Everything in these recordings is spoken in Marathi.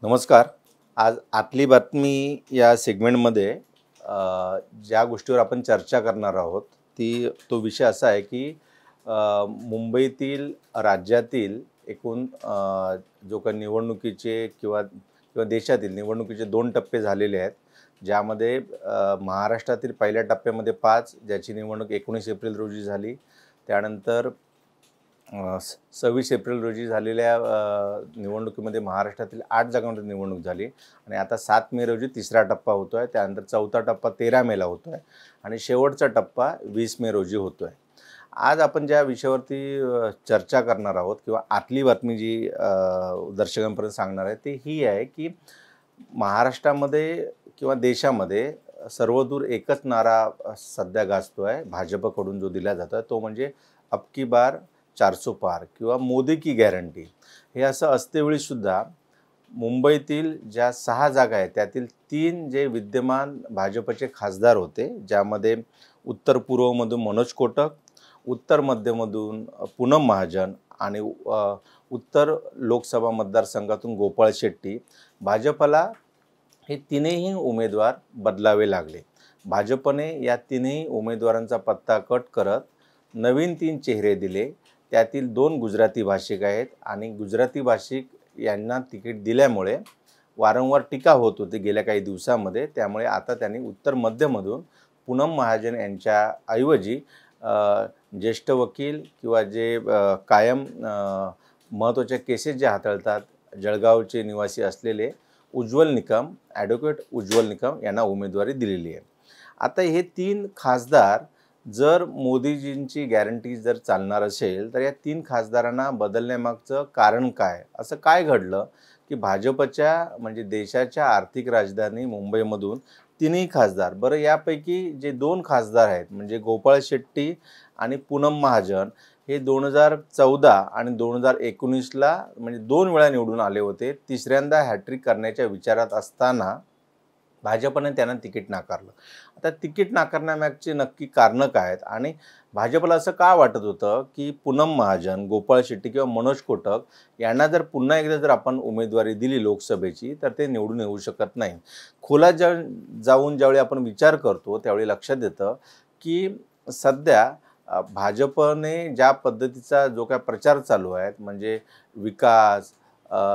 नमस्कार. आज आतली बातमी या सेगमेंटमध्ये ज्या गोष्टीवर आपण चर्चा करणार आहोत, तो विषय असा आहे की मुंबईतील राज्यातील एकूण जो काही निवडणुकीचे किंवा किंवा देशातील निवडणुकीचे 2 टप्पे झालेले आहेत. ज्यामध्ये महाराष्ट्रातील पहिल्या टप्प्यामध्ये 5 ज्याची निवडणूक 19 एप्रिल रोजी झाली. त्यानंतर 26 एप्रिल रोजी झालेल्या निवडणुकीमध्ये महाराष्ट्रातील 8 जागांवर निवडणूक झाली आणि आता 7 मे रोजी तिसरा टप्पा होतो आहे. त्यानंतर चौथा टप्पा 13 मेला होतो आहे आणि शेवटचा टप्पा 20 मे रोजी होतो आहे. आज आपण ज्या विषयावरती चर्चा करणार आहोत किंवा आतली बातमी जी दर्शकांपर्यंत सांगणार आहे ती ही आहे की महाराष्ट्रामध्ये किंवा देशामध्ये सर्वदूर एकच नारा सध्या गाजतो आहे भाजपकडून जो दिला जातो आहे तो म्हणजे अब की बार 400 पार किंवा मोदी की गॅरंटी. हे असं असतेवेळीसुद्धा मुंबईतील ज्या 6 जागा आहेत त्यातील 3 जे विद्यमान भाजपचे खासदार होते, ज्यामध्ये उत्तर पूर्वमधून मनोज कोटक, उत्तर मध्यमधून पूनम महाजन आणि उत्तर लोकसभा मतदारसंघातून गोपाळ शेट्टी, भाजपला हे तिन्ही उमेदवार बदलावे लागले. भाजपने या तिन्ही उमेदवारांचा पत्ता कट करत नवीन 3 चेहरे दिले. त्यातील 2 गुजराती भाषिक आहेत आणि गुजराती भाषिक यांना तिकीट दिल्यामुळे वारंवार टीका होत होती गेल्या काही दिवसांमध्ये. त्यामुळे आता त्यांनी उत्तर मध्यमधून पूनम महाजन यांच्याऐवजी ज्येष्ठ वकील किंवा जे कायम महत्त्वाच्या केसेस जे हाताळतात जळगावचे निवासी असलेले ॲडव्होकेट उज्ज्वल निकम यांना उमेदवारी दिलेली आहे. आता हे 3 खासदार जर मोदीजींची गॅरंटी जर चालणार असेल तर या 3 खासदारांना बदलण्यामागचं कारण काय? असं काय घडलं की भाजपच्या म्हणजे देशाच्या आर्थिक राजधानी मुंबईमधून तिन्ही खासदार, बरं यापैकी जे 2 खासदार आहेत म्हणजे गोपाळ शेट्टी आणि पूनम महाजन हे 2014 आणि 2019ला म्हणजे 2 वेळा निवडून आले होते. तिसऱ्यांदा हॅट्रिक करण्याच्या विचारात असताना भाजपने त्यांना तिकीट नाकारलं. आता तिकीट नाकारण्यामागची नक्की कारणं काय आहेत आणि भाजपला असं का वाटत होतं की पूनम महाजन, गोपाळ शेट्टी किंवा मनोज कोटक यांना जर पुन्हा एकदा जर आपण उमेदवारी दिली लोकसभेची तर ते निवडून येऊ शकत नाही. खोलात जाऊन ज्यावेळी आपण विचार करतो त्यावेळी लक्षात येतं की सध्या भाजपने ज्या पद्धतीचा जो काय प्रचार चालू आहे म्हणजे विकास,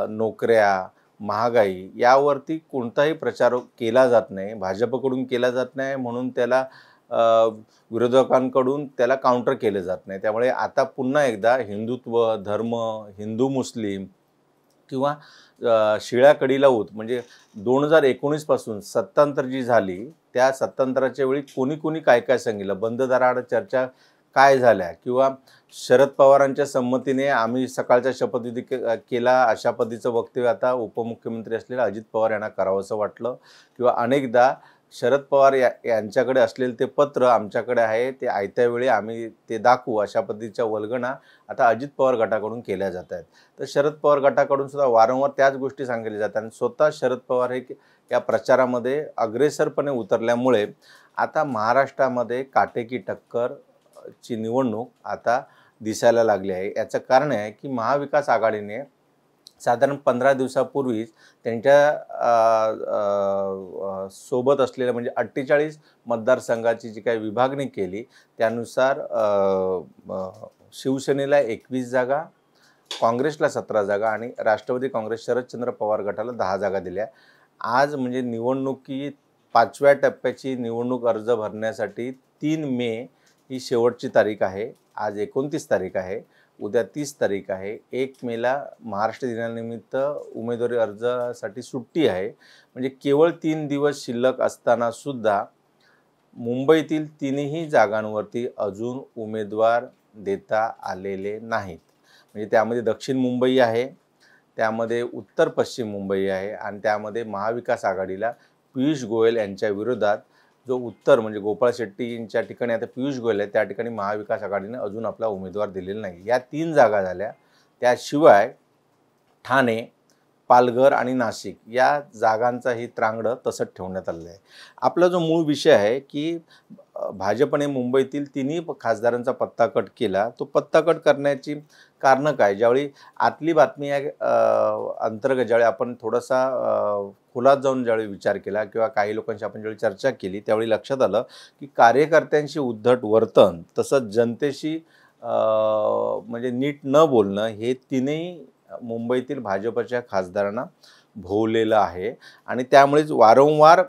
नोकऱ्या, महागाई यावरती कोणताही प्रचार केला जात नाही, भाजपकडून केला जात नाही, म्हणून त्याला विरोधकांकडून त्याला काउंटर केलं जात नाही. त्यामुळे आता पुन्हा एकदा हिंदुत्व, धर्म, हिंदू मुस्लिम किंवा शिळ्या कढीला ऊत म्हणजे 2019 पासून सत्तांतर जी झाली त्या सत्तांतराच्या वेळी कोणी काय काय सांगितलं, बंद दाराआड चर्चा काय झाल्या किंवा शरद पवारांच्या संमतीने आम्ही सकाळचा शपथविधी केला अशा पद्धतीचं वक्तव्य आता उपमुख्यमंत्री असलेले अजित पवार यांना करावंसं वाटलं किंवा अनेकदा शरद पवार यांच्याकडे असलेले ते पत्र आमच्याकडे आहे ते आयत्या वेळी आम्ही ते दाखवू अशा पद्धतीच्या वल्गना आता अजित पवार गटाकडून केल्या जात आहेत. तर शरद पवार गटाकडून सुद्धा वारंवार त्याच गोष्टी सांगितल्या जातात आणि स्वतः शरद पवार हे या प्रचारामध्ये अग्रेसरपणे उतरल्यामुळे आता महाराष्ट्रामध्ये काटेकी टक्करची निवडणूक आता दिसायला लागली आहे. याचं कारण आहे की महाविकास आघाडीने साधारण 15 दिवसापूर्वीच त्यांच्या सोबत असलेल्या म्हणजे 48 मतदारसंघाची जी काही विभागणी केली त्यानुसार शिवसेनेला 21 जागा, काँग्रेसला 17 जागा आणि राष्ट्रवादी काँग्रेस शरदचंद्र पवार गटाला 10 जागा दिल्या. आज म्हणजे निवडणुकीत 5व्या टप्प्याची निवडणूक अर्ज भरण्यासाठी 3 मे ही शेवटची तारीख आहे. आज 29 तारीख आहे, उद्या 30 तारीख आहे. 1 मेला महाराष्ट्र दिनानिमित्त उमेदवारी अर्जासाठी सुट्टी आहे. म्हणजे केवळ 3 दिवस शिल्लक असतानासुद्धा मुंबईतील तिन्ही जागांवरती अजून उमेदवार देता आलेले नाहीत. म्हणजे त्यामध्ये दक्षिण मुंबई आहे, त्यामध्ये उत्तर पश्चिम मुंबई आहे आणि त्यामध्ये महाविकास आघाडीला पियुष गोयल यांच्या विरोधात जो उत्तर म्हणजे गोपाळ शेट्टींच्या ठिकाणी आता पियुष गोयल आहे त्या ठिकाणी महाविकास आघाडीने अजून आपला उमेदवार दिलेला नाही. या 3 जागा झाल्या. त्याशिवाय ठाणे, पालघर आणि नाशिक या जागांचाही त्रांगडं तसंच ठेवण्यात आलेलं आहे. आपला जो मूळ विषय आहे की भाजपने मुंबईतील तिन्ही खासदारांचा पत्ता कट केला. तो पत्ता कट करण्याची कारणं काय? ज्यावेळी आतली बातमी या अंतर्गत ज्यावेळी आपण थोडासा खोलात जाऊन ज्यावेळी विचार केला किंवा काही लोकांशी आपण ज्यावेळी चर्चा केली, त्यावेळी लक्षात आलं की कार्यकर्त्यांशी उद्धट वर्तन तसंच जनतेशी म्हणजे नीट न बोलणं हे तिन्ही मुंबईतील भाजपच्या खासदारांना भोवलेलं आहे आणि त्यामुळेच वारंवार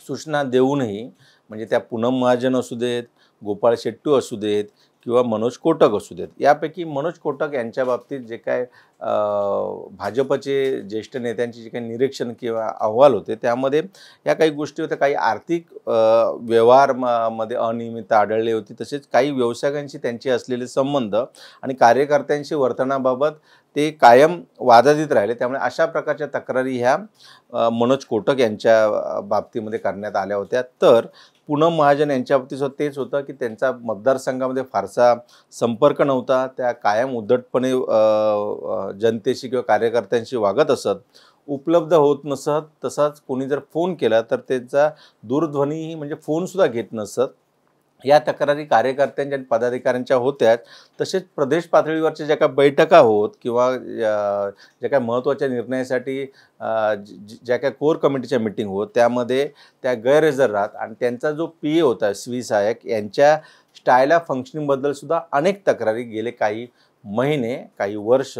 सूचना देऊनही म्हणजे त्या पूनम महाजन असू देत, गोपाळ शेट्टी असू देत किंवा मनोज कोटक असू देत. यापैकी मनोज कोटक यांच्या बाबतीत जे काय भाजपचे ज्येष्ठ नेत्यांचे जे काही निरीक्षण किंवा अहवाल होते त्यामध्ये या काही गोष्टी होत्या. काही आर्थिक व्यवहार मध्ये अनियमितता आढळली होती. तसेच काही व्यावसायिकांशी त्यांचे असलेले संबंध आणि कार्यकर्त्यांशी वर्तनाबाबत ते कायम वादातीत राहिले. त्यामुळे अशा प्रकारच्या तक्रारी ह्या मनोज कोटक यांच्या बाबतीमध्ये करण्यात आल्या होत्या. तर पूनम महाजन यांच्या बाबतीत तेच होतं की त्यांचा मतदारसंघामध्ये फारसा संपर्क नव्हता. त्या कायम उद्धटपणे जनतेशी किंवा कार्यकर्त्यांशी वागत असत, उपलब्ध होत नसत. तसाच कोणी जर फोन केला तर त्यांचा दूरध्वनीही म्हणजे फोनसुद्धा घेत नसत. या तक्रारी कार्यकर्त्यांच्या आणि पदाधिकाऱ्यांच्या होत्याच. तसेच प्रदेश पातळीवरच्या ज्या काही बैठका होत किंवा ज्या काही महत्त्वाच्या निर्णयासाठी ज्या काही कोर कमिटीच्या मीटिंग होत त्यामध्ये त्या गैरहजर राहत आणि त्यांचा जो पी ए होता स्वी सहाय्यक यांच्या स्टायला फंक्शनिंगबद्दल सुद्धा अनेक तक्रारी गेले काही महिने काही वर्ष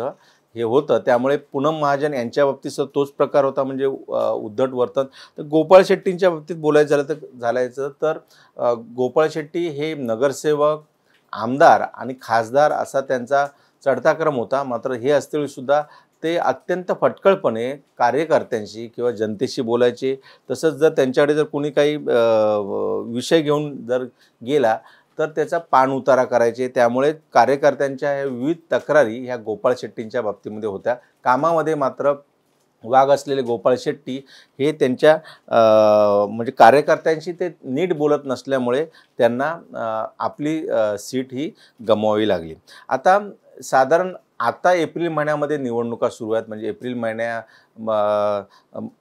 हे होतं. त्यामुळे पूनम महाजन यांच्या बाबतीत तोच प्रकार होता म्हणजे उद्धट वर्तन. तर गोपाळ शेट्टींच्या बाबतीत बोलायचं झालं तर गोपाळ शेट्टी हे नगरसेवक, आमदार आणि खासदार असा त्यांचा चढता क्रम होता. मात्र हे असतेवेळीसुद्धा ते अत्यंत फटकळपणे कार्यकर्त्यांशी किंवा जनतेशी बोलायचे. तसंच जर त्यांच्याकडे जर कोणी काही विषय घेऊन जर गेला तर त्याचा पाणउतारा करायचे. त्यामुळे कार्यकर्त्यांच्या ह्या विविध तक्रारी ह्या गोपाळ शेट्टींच्या बाबतीमध्ये होत्या. कामामध्ये मात्र वाघ असलेले गोपाळ शेट्टी हे त्यांच्या म्हणजे कार्यकर्त्यांशी ते नीट बोलत नसल्यामुळे त्यांना आपली सीट ही गमवावी लागली. आता साधारण आता एप्रिल महिन्यामध्ये निवडणुका सुरू आहेत. म्हणजे एप्रिल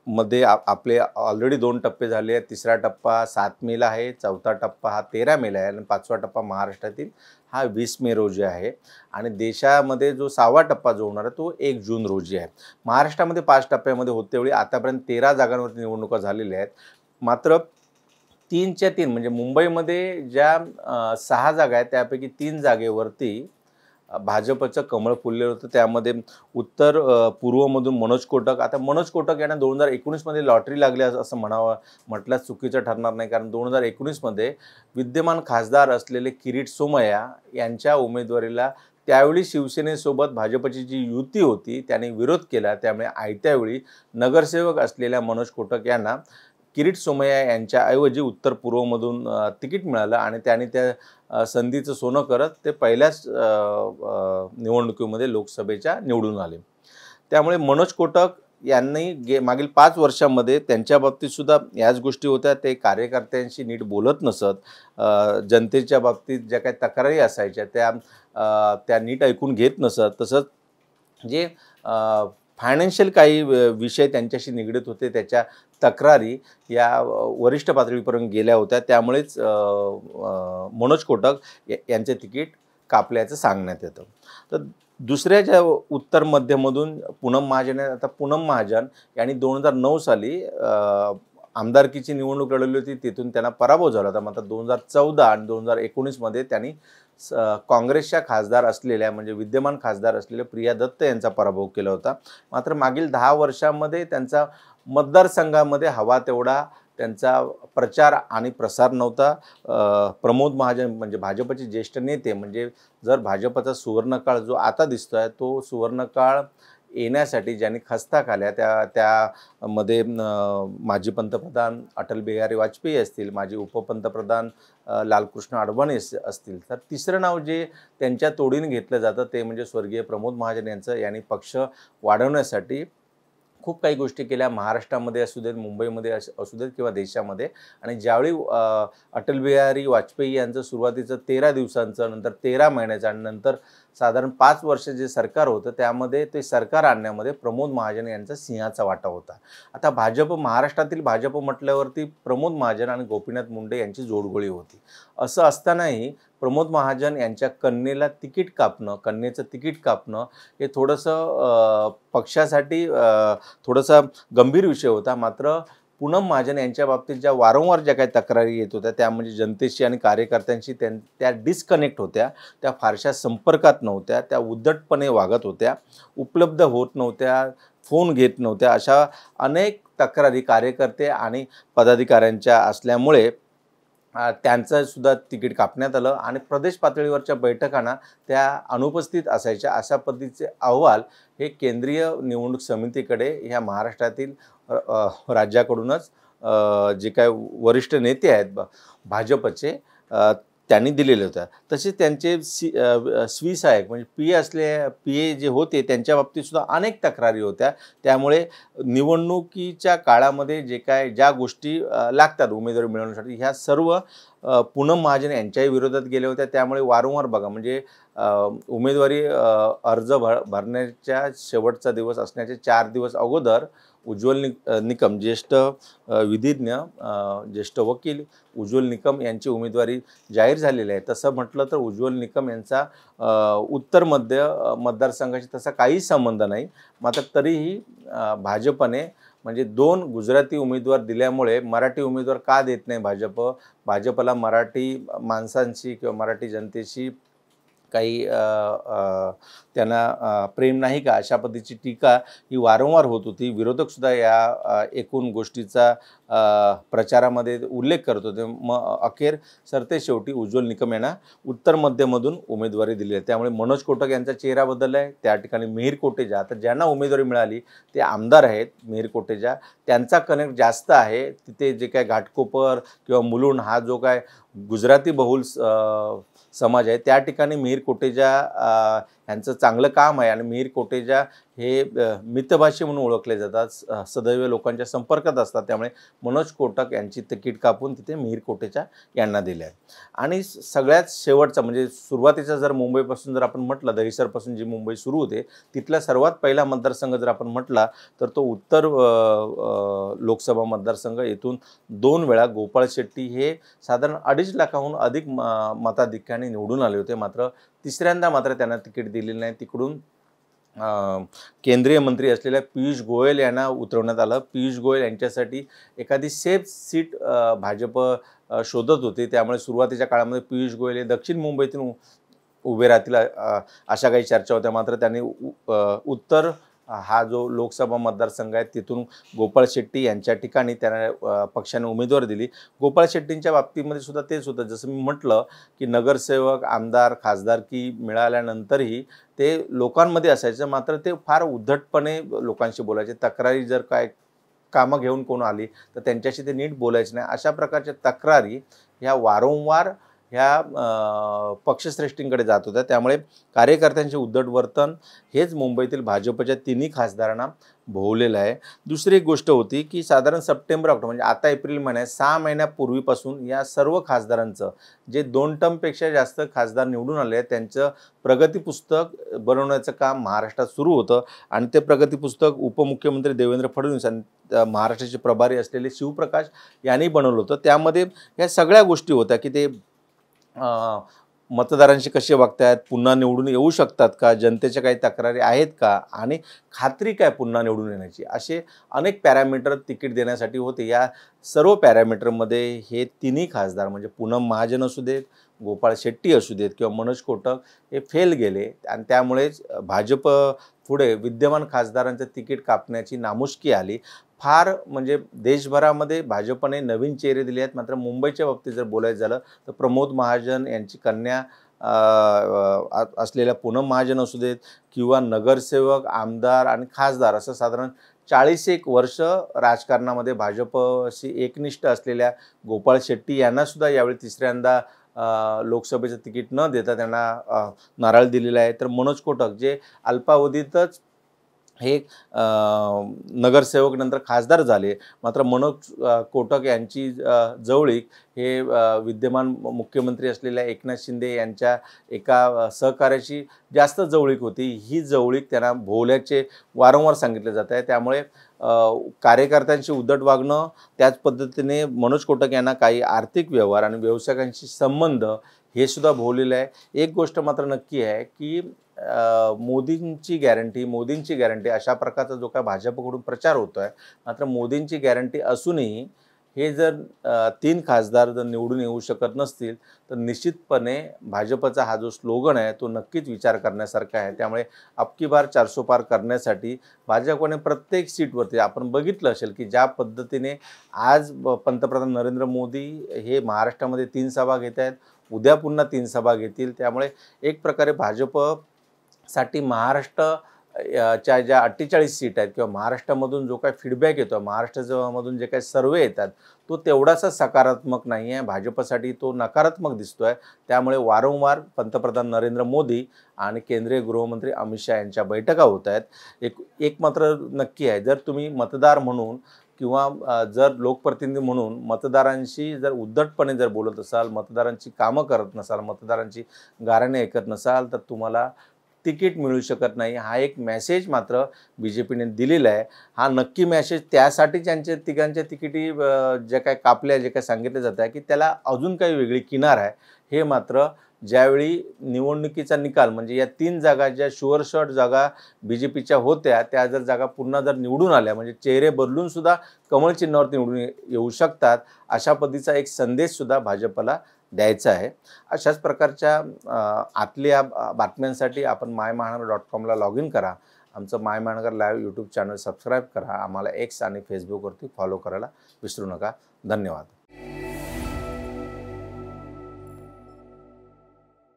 मध्ये आपले ऑलरेडी 2 टप्पे झाले आहेत. तिसरा टप्पा 7 मेला आहे, चौथा टप्पा हा 13 मेला आहे आणि 5वा टप्पा महाराष्ट्रातील हा 20 मे रोजी आहे आणि देशामध्ये जो 6वा टप्पा जो होणार आहे तो 1 जून रोजी आहे. महाराष्ट्रामध्ये 5 टप्प्यामध्ये होतेवेळी आतापर्यंत 13 जागांवरती निवडणुका झालेल्या आहेत. मात्र 3च्या 3 म्हणजे मुंबईमध्ये ज्या 6 जागा आहेत त्यापैकी 3 जागेवरती भाजपचं कमळ फुललेलं होतं. त्यामध्ये उत्तर पूर्वमधून मनोज कोटक. आता मनोज कोटक यांना 2019 मध्ये लॉटरी लागली असं म्हटलं चुकीचं ठरणार नाही. कारण 2019 मध्ये विद्यमान खासदार असलेले किरीट सोमय्या यांच्या उमेदवारीला त्यावेळी शिवसेनेसोबत भाजपची जी युती होती त्याने विरोध केला. त्यामुळे आयत्यावेळी नगरसेवक असलेल्या मनोज कोटक यांना किरीट सोमय्या यांच्याऐवजी उत्तर पूर्वमधून तिकीट मिळालं आणि त्यांनी त्या संधीचं सोनं करत ते पहिल्याच निवडणुकीमध्ये लोकसभेच्या निवडून आले. त्यामुळे मनोज कोटक यांनी मागील 5 वर्षांमध्ये त्यांच्या बाबतीत सुद्धा याच गोष्टी होत्या. ते कार्यकर्त्यांशी नीट बोलत नसत. जनतेच्या बाबतीत ज्या काही तक्रारी असायच्या त्या नीट ऐकून घेत नसत. तसंच जे फायनान्शियल काही विषय त्यांच्याशी निगडीत होते त्याच्या तक्रारी या वरिष्ठ पातळीपर्यंत गेल्या होत्या. त्यामुळेच मनोज कोटक यांचे तिकीट कापल्याचं सांगण्यात येतं. तर दुसऱ्या ज्या उत्तर मध्यमधून पूनम महाजन आता पूनम महाजन यांनी 2009 साली आमदारकीची निवडणूक लढवली होती. तिथून त्यांना पराभव झाला होता. मात्र 2014 आणि 2019 मध्ये त्यांनी काँग्रेसच्या खासदार असलेल्या म्हणजे विद्यमान खासदार असलेल्या प्रिया दत्त यांचा पराभव केला होता. मात्र मागील 10 वर्षांमध्ये त्यांचा मतदारसंघामध्ये हवा तेवढा त्यांचा प्रचार आणि प्रसार नव्हता. प्रमोद महाजन म्हणजे भाजपचे ज्येष्ठ नेते म्हणजे जर भाजपचा सुवर्णकाळ जो आता दिसतोय तो सुवर्णकाळ येण्यासाठी ज्यांनी खस्ता खाल्या त्यामध्ये माजी पंतप्रधान अटल बिहारी वाजपेयी असतील, माजी उपपंतप्रधान लालकृष्ण अडवाणी असतील. तर तिसरं नाव जे त्यांच्या तोडीने घेतलं जातं ते म्हणजे स्वर्गीय प्रमोद महाजन यांचं. यांनी पक्ष वाढवण्यासाठी खूप काही गोष्टी केल्या. महाराष्ट्रामध्ये असू देत, मुंबईमध्ये असू देत किंवा देशामध्ये. आणि ज्यावेळी अटल बिहारी वाजपेयी यांचं सुरुवातीचं 13 दिवसांचं, नंतर 13 महिन्याचं आणि नंतर साधारण 5 वर्ष जे सरकार होतं त्यामध्ये ते सरकार आणण्यामध्ये प्रमोद महाजन यांचा सिंहाचा वाटा होता. आता महाराष्ट्रातील भाजप म्हटल्यावरती प्रमोद महाजन आणि गोपीनाथ मुंडे यांची जोडगोळी होती. असं असतानाही प्रमोद महाजन यांच्या कन्येचं तिकीट कापणं हे थोडंसं पक्षासाठी थोडासा गंभीर विषय होता. मात्र पूनम महाजन यांच्या बाबतीत वारंवार ज्या काही तक्रारी येत होत्या त्या म्हणजे जनतेशी आणि कार्यकर्त्यांशी त्या डिस्कनेक्ट होत्या, त्या फारशा संपर्कात नव्हत्या, त्या उद्धटपणे वागत होत्या, उपलब्ध होत नव्हत्या, फोन घेत नव्हत्या, अशा अनेक तक्रारी कार्यकर्ते आणि पदाधिकाऱ्यांच्या असल्यामुळे त्यांचं सुद्धा तिकीट कापण्यात आलं आणि प्रदेश पातळीवरच्या बैठकांना त्या अनुपस्थित असायच्या. अशा पद्धतीचे अहवाल हे केंद्रीय निवडणूक समितीकडे ह्या महाराष्ट्रातील राज्याकडूनच जे काय वरिष्ठ नेते आहेत भाजपचे त्यांनी दिलेले होत्या. तसेच त्यांचे स्वीसहायक म्हणजे पी ए जे होते त्यांच्या बाबतीत सुद्धा अनेक तक्रारी होत्या. त्यामुळे निवडणुकीच्या काळामध्ये ज्या गोष्टी लागतात उमेदवारी मिळवण्यासाठी ह्या सर्व पूनम महाजन यांच्याही विरोधात गेल्या होत्या. त्यामुळे वारंवार बघा म्हणजे उमेदवारी अर्ज भरण्याच्या शेवटचा दिवस असण्याचे 4 दिवस अगोदर उज्ज्वल निकम ज्येष्ठ विधिज्ञ ज्येष्ठ वकील उज्ज्वल निकम यांची उमेदवारी जाहीर झालेली आहे. तसं म्हटलं तर उज्ज्वल निकम यांचा उत्तर मध्य मतदारसंघाशी तसा काही संबंध नाही. मात्र तरीही भाजपने म्हणजे 2 गुजराती उमेदवार दिल्यामुळे मराठी उमेदवार का देत नाही भाजपला मराठी माणसांशी किंवा मराठी जनतेशी काही त्यांना प्रेम नाही का अशा पद्धतीची टीका ही वारंवार होत होती. विरोधकसुद्धा या एकूण गोष्टीचा प्रचारामध्ये उल्लेख करत होते. मग अखेर सरतेशेवटी उज्ज्वल निकम यांना उत्तर मध्यमधून उमेदवारी दिली आहे. त्यामुळे मनोज कोटक यांचा चेहरा बदलला आहे. त्या ठिकाणी मिहीर कोटेचा आता ज्यांना उमेदवारी मिळाली ते आमदार आहेत. मिहीर कोटेचा त्यांचा कनेक्ट जास्त आहे. तिथे जे काय घाटकोपर किंवा मुलुंड हा जो काय गुजराती बहुल समाज आहे त्या ठिकाणी मिहीर कोटेचा यांचं चांगलं काम आहे आणि मिहीर कोटेचा हे मितभाषी म्हणून ओळखले जातात. सदैव लोकांच्या संपर्कात असतात. त्यामुळे मनोज कोटक यांची तिकीट कापून तिथे मिहीर कोटेचा यांना दिले आहे. आणि सगळ्यात शेवटचा म्हणजे सुरुवातीचा जर मुंबईपासून जर आपण म्हटलं दहिसरपासून जी मुंबई सुरू होते तिथला सर्वात पहिला मतदारसंघ जर आपण म्हटला तर तो उत्तर लोकसभा मतदारसंघ. येथून 2 वेळा गोपाळ शेट्टी हे साधारण 2.5 लाखाहून अधिक मताधिक्याने निवडून आले होते. मात्र तिसऱ्यांदा त्यांना तिकीट दिलेलं नाही. तिकडून केंद्रीय मंत्री असलेल्या पियुष गोयल यांना उतरवण्यात आलं. पियुष गोयल यांच्यासाठी एखादी सेफ सीट भाजप शोधत होते. त्यामुळे सुरुवातीच्या काळामध्ये पियुष गोयल हे दक्षिण मुंबईतून उभे राहतील अशा काही चर्चा होत्या. मात्र त्यांनी उत्तर हा जो लोकसभा मतदारसंघ आहे तिथून गोपाळ शेट्टी यांच्या ठिकाणी त्यांना पक्षाने उमेदवारी दिली. गोपाळ शेट्टींच्या बाबतीमध्ये सुद्धा तेच होतं. जसं मी म्हटलं की नगरसेवक आमदार खासदारकी मिळाल्यानंतरही ते लोकांमध्ये असायचं. मात्र ते फार उद्धटपणे लोकांशी बोलायचे. तक्रारी जर काय कामं घेऊन कोण आली तर त्यांच्याशी ते नीट बोलायचे नाही. अशा प्रकारच्या तक्रारी ह्या वारंवार ह्या पक्षश्रेष्ठींकडे जात होत्या. त्यामुळे कार्यकर्त्यांचे उद्धट वर्तन हेच मुंबईतील भाजपच्या 3 खासदारांना भोवलेलं आहे. दुसरी एक गोष्ट होती की साधारण सप्टेंबर ऑक्टोबर म्हणजे आता एप्रिल महिन्यात 6 महिन्यापूर्वीपासून या सर्व खासदारांचं जे 2 टर्मपेक्षा जास्त खासदार निवडून आले आहेत त्यांचं प्रगती पुस्तक बनवण्याचं काम महाराष्ट्रात सुरू होतं. आणि ते प्रगती पुस्तक उपमुख्यमंत्री देवेंद्र फडणवीस आणि महाराष्ट्राचे प्रभारी असलेले शिवप्रकाश यांनी बनवलं होतं. त्यामध्ये ह्या सगळ्या गोष्टी होत्या की ते मतदारांशी कसे वागतात, पुन्हा निवडून येऊ शकतात का, जनतेच्या काही तक्रारी आहेत का आणि खात्री काय पुन्हा निवडून येण्याची, असे अनेक पॅरामीटर तिकीट देण्यासाठी होते. या सर्व पॅरामीटरमध्ये हे 3 खासदार म्हणजे पूनम महाजन असू देत, गोपाळ शेट्टी असू देत किंवा मनोज कोटक हे फेल गेले. आणि त्यामुळेच भाजप पुढे विद्यमान खासदारांचं तिकीट कापण्याची नामुष्की आली. फार म्हणजे देशभरामध्ये भाजपने नवीन चेहरे दिले आहेत. मात्र मुंबईच्या बाबतीत जर बोलायचं झालं तर प्रमोद महाजन यांची कन्या असलेल्या पूनम महाजन असू देत किंवा नगरसेवक आमदार आणि खासदार असं साधारण 40 वर्ष राजकारणामध्ये भाजपशी एकनिष्ठ असलेल्या गोपाळ शेट्टी यांना सुद्धा यावेळी तिसऱ्यांदा लोकसभेचं तिकीट न देता त्यांना नारळ दिलेला आहे. तर मनोज कोटक जे अल्पावधीतच हे नगरसेवक नंतर खासदार झाले. मात्र मनोज कोटक यांची जवळीक हे विद्यमान मुख्यमंत्री असलेल्या एकनाथ शिंदे यांच्या एका सहकार्याशी जास्त जवळीक होती. ही जवळीक त्यांना भोवल्याचे वारंवार सांगितले जात आहे. त्यामुळे कार्यकर्त्यांशी उद्धट वागणं, त्याच पद्धतीने मनोज कोटक यांना काही आर्थिक व्यवहार आणि व्यावसायिकांशी संबंध हे सुद्धा भोवलेलं आहे. एक गोष्ट मात्र नक्की आहे की मोदींची गॅरंटी अशा प्रकारचा जो काय भाजपकडून प्रचार होतो आहे. मात्र मोदींची गॅरंटी असूनही हे जर 3 खासदार जर निवडून येऊ शकत नसतील तर निश्चितपणे भाजपचा हा जो स्लोगन आहे तो नक्कीच विचार करण्यासारखा आहे. त्यामुळे अबकी बार 400 पार करण्यासाठी भाजपने प्रत्येक सीटवरती आपण बघितलं असेल की ज्या पद्धतीने आज पंतप्रधान नरेंद्र मोदी हे महाराष्ट्रामध्ये 3 सभा घेत आहेत, उद्या पुन्हा 3 सभा घेतील. त्यामुळे एक प्रकारे भाजपसाठी महाराष्ट्र च्या ज्या 48 सीट आहेत किंवा महाराष्ट्रामधून जो काही फीडबॅक येतो, महाराष्ट्रामधून जे काही सर्वे येतात तो तेवढासा सकारात्मक नाही आहे. भाजपसाठी तो नकारात्मक दिसतो आहे. त्यामुळे वारंवार पंतप्रधान नरेंद्र मोदी आणि केंद्रीय गृहमंत्री अमित शहा यांच्या बैठका होत आहेत. एक मात्र नक्की आहे, जर तुम्ही मतदार म्हणून किंवा जर लोकप्रतिनिधी म्हणून मतदारांशी जर उद्धटपणे जर बोलत असाल, मतदारांची कामं करत नसाल, मतदारांची गाऱ्हाणे ऐकत नसाल तर तुम्हाला तिकीट मिळू शकत नाही. हा एक मेसेज मात्र BJPने दिलेला आहे. हा नक्की मेसेज त्यासाठी त्यांचे तिघांच्या तिकिटी जे काय कापल्या, जे काय सांगितलं जात आहे की त्याला अजून काही वेगळी किनार आहे. हे मात्र ज्यावेळी निवडणुकीचा निकाल म्हणजे या 3 जागा ज्या शुअर शॉट जागा BJPच्या होत्या त्या जर जागा पुन्हा जर निवडून आल्या म्हणजे चेहरे बदलून सुद्धा कमळ चिन्हावर निवडून येऊ शकतात, अशा पद्धतीचा एक संदेशसुद्धा भाजपला द्यायचा आहे. अशाच प्रकारच्या आतल्या बातम्यांसाठी आपण MyMahaNagar.com ला लॉग इन करा. आमचं MyMahaNagar live YouTube channel subscribe करा. आम्हाला X आणि फेसबुकवरती फॉलो करायला विसरू नका. धन्यवाद.